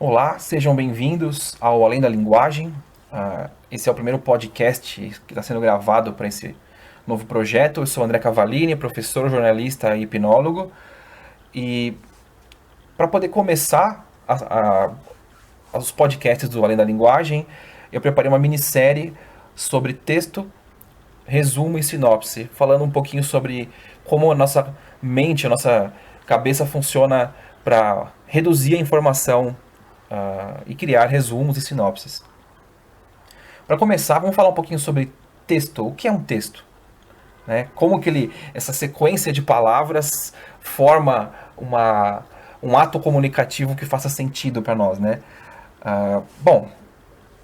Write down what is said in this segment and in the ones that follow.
Olá, sejam bem-vindos ao Além da Linguagem. Esse é o primeiro podcast que está sendo gravado para esse novo projeto. Eu sou André Cavallini, professor, jornalista e hipnólogo. E para poder começar os podcasts do Além da Linguagem, eu preparei uma minissérie sobre texto, resumo e sinopse, falando um pouquinho sobre como a nossa mente, a nossa cabeça funciona para reduzir a informação e criar resumos e sinopses. Para começar, vamos falar um pouquinho sobre texto. O que é um texto? Né? Como que essa sequência de palavras forma um ato comunicativo que faça sentido para nós, né? Bom,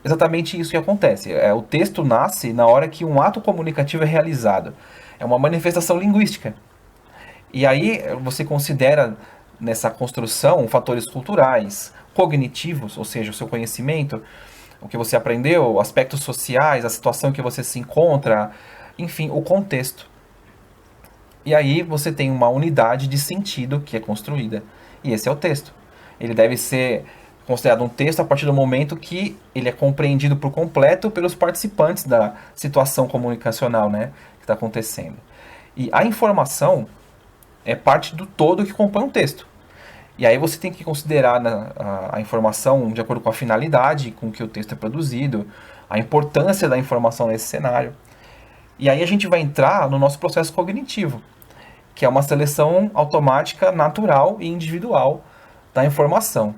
exatamente isso que acontece. O texto nasce na hora que um ato comunicativo é realizado. É uma manifestação linguística. E aí você considera nessa construção fatores culturais, cognitivos, ou seja, o seu conhecimento, o que você aprendeu, aspectos sociais, a situação em que você se encontra, enfim, o contexto. E aí você tem uma unidade de sentido que é construída. E esse é o texto. Ele deve ser considerado um texto a partir do momento que ele é compreendido por completo pelos participantes da situação comunicacional, né, que está acontecendo. E a informação é parte do todo que compõe um texto. E aí você tem que considerar a informação de acordo com a finalidade com que o texto é produzido, a importância da informação nesse cenário. E aí a gente vai entrar no nosso processo cognitivo, que é uma seleção automática, natural e individual da informação.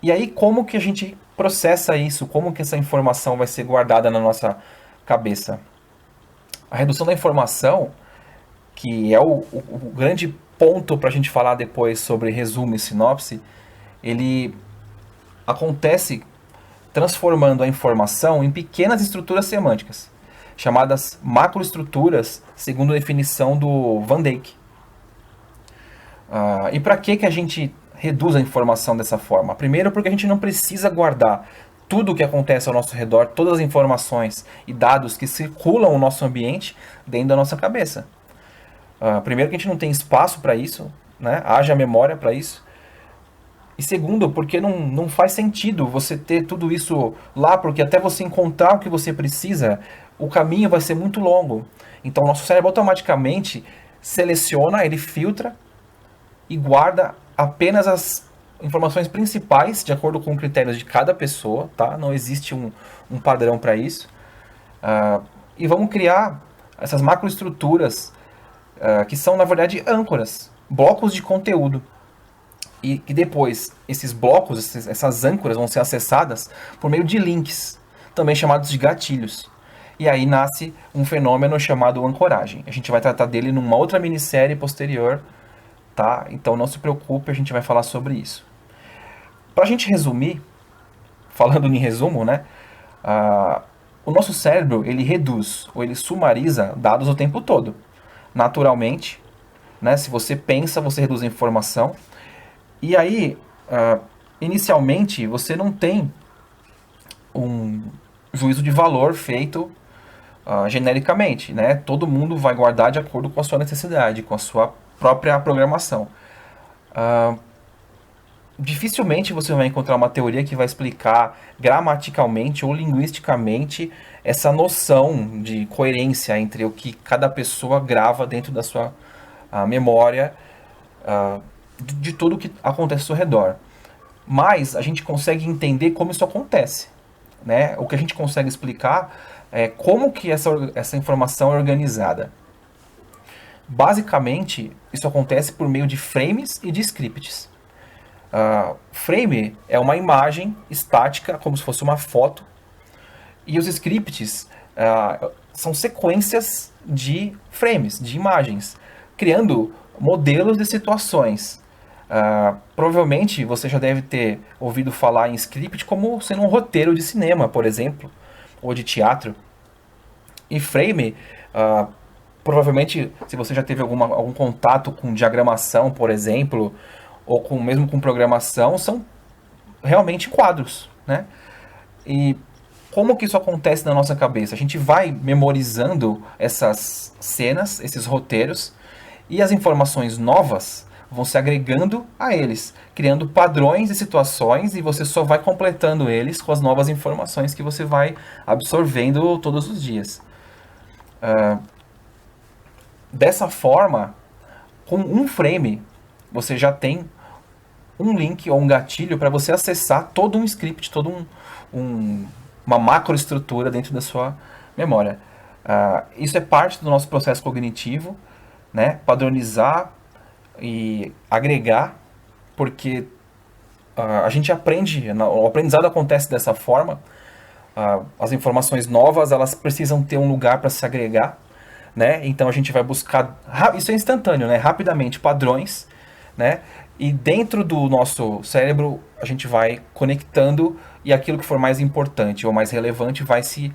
E aí como que a gente processa isso? Como que essa informação vai ser guardada na nossa cabeça? A redução da informação, que é o grande ponto para a gente falar depois sobre resumo e sinopse, ele acontece transformando a informação em pequenas estruturas semânticas, chamadas macroestruturas, segundo a definição do Van Dijk. E para que a gente reduz a informação dessa forma? Primeiro, porque a gente não precisa guardar tudo o que acontece ao nosso redor, todas as informações e dados que circulam no nosso ambiente dentro da nossa cabeça. Primeiro, que a gente não tem espaço para isso, né? Haja memória para isso. E segundo, porque não faz sentido você ter tudo isso lá, porque até você encontrar o que você precisa, o caminho vai ser muito longo. Então, o nosso cérebro automaticamente seleciona, ele filtra e guarda apenas as informações principais, de acordo com critérios de cada pessoa, tá? Não existe um padrão para isso. E vamos criar essas macroestruturas que são, na verdade, âncoras, blocos de conteúdo. E que depois esses blocos, essas âncoras vão ser acessadas por meio de links, também chamados de gatilhos. E aí nasce um fenômeno chamado ancoragem. A gente vai tratar dele numa outra minissérie posterior, tá? Então não se preocupe, a gente vai falar sobre isso. Para a gente resumir, falando em resumo, né? O nosso cérebro, ele reduz ou ele sumariza dados o tempo todo. Naturalmente, né? Se você pensa, você reduz a informação. E aí, inicialmente, você não tem um juízo de valor feito genericamente, né? Todo mundo vai guardar de acordo com a sua necessidade, com a sua própria programação. Dificilmente você vai encontrar uma teoria que vai explicar gramaticalmente ou linguisticamente essa noção de coerência entre o que cada pessoa grava dentro da sua memória, de tudo o que acontece ao seu redor. Mas a gente consegue entender como isso acontece, né? O que a gente consegue explicar é como que essa informação é organizada. Basicamente, isso acontece por meio de frames e de scripts. Frame é uma imagem estática, como se fosse uma foto, e os scripts são sequências de frames, de imagens, criando modelos de situações. Provavelmente você já deve ter ouvido falar em script como sendo um roteiro de cinema, por exemplo, ou de teatro. E frame, provavelmente, se você já teve algum contato com diagramação, por exemplo, ou mesmo com programação, são realmente quadros, né? E como que isso acontece na nossa cabeça? A gente vai memorizando essas cenas, esses roteiros, e as informações novas vão se agregando a eles, criando padrões e situações, e você só vai completando eles com as novas informações que você vai absorvendo todos os dias. Dessa forma, com um frame, você já tem um link ou um gatilho para você acessar todo um script, uma macroestrutura dentro da sua memória. Isso é parte do nosso processo cognitivo, né? Padronizar e agregar, porque a gente aprende, o aprendizado acontece dessa forma. As informações novas, elas precisam ter um lugar para se agregar, né? Então a gente vai buscar, isso é instantâneo, né? Rapidamente, padrões, né? E dentro do nosso cérebro a gente vai conectando, e aquilo que for mais importante ou mais relevante vai se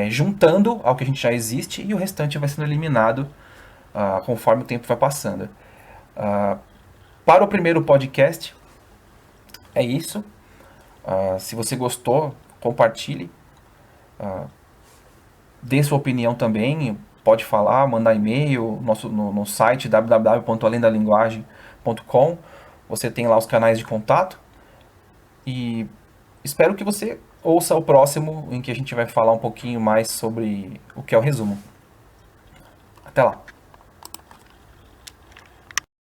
juntando ao que a gente já existe, e o restante vai sendo eliminado conforme o tempo vai passando. Para o primeiro podcast, é isso. Se você gostou, compartilhe. Dê sua opinião também. Pode falar, mandar e-mail no site www.alendalinguagem.com. Você tem lá os canais de contato. E espero que você ouça o próximo, em que a gente vai falar um pouquinho mais sobre o que é o resumo. Até lá!